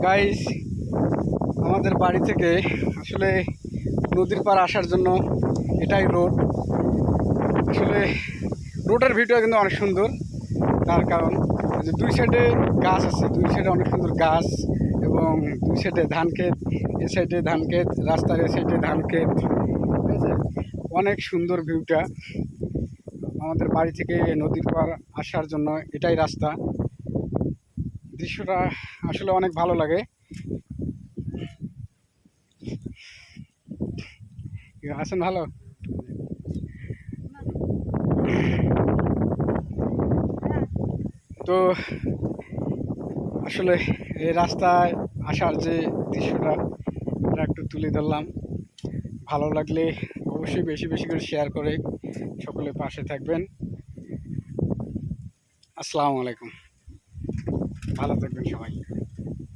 Guys, আমাদের বাড়ি থেকে আসলে নদীর পার আসার জন্য এটাই রোড। আসলে রোডের ভিউটা কিন্তু অনেক সুন্দর। তার কারণ যে দুই সাইডে গাছ আছে, দুই সাইডে অনেক সুন্দর গাছ, এবং দুই সাইডে ধান ক্ষেত, এ সাইডে ধান ক্ষেত, রাস্তার এ সাইডে ধান ক্ষেত, ঠিক আছে। অনেক সুন্দর ভিউটা। আমাদের বাড়ি থেকে নদীর পার আসার জন্য এটাই রাস্তা। দৃশ্যটা আসলে অনেক ভালো লাগে। আছেন ভালো? তো আসলে এই রাস্তায় আসার যে দৃশ্যটা, এটা একটু তুলে ধরলাম। ভালো লাগলে অবশ্যই বেশি বেশি করে শেয়ার করে সকলে পাশে থাকবেন। আসসালামু আলাইকুম, ভালো থাকবেন সবাই।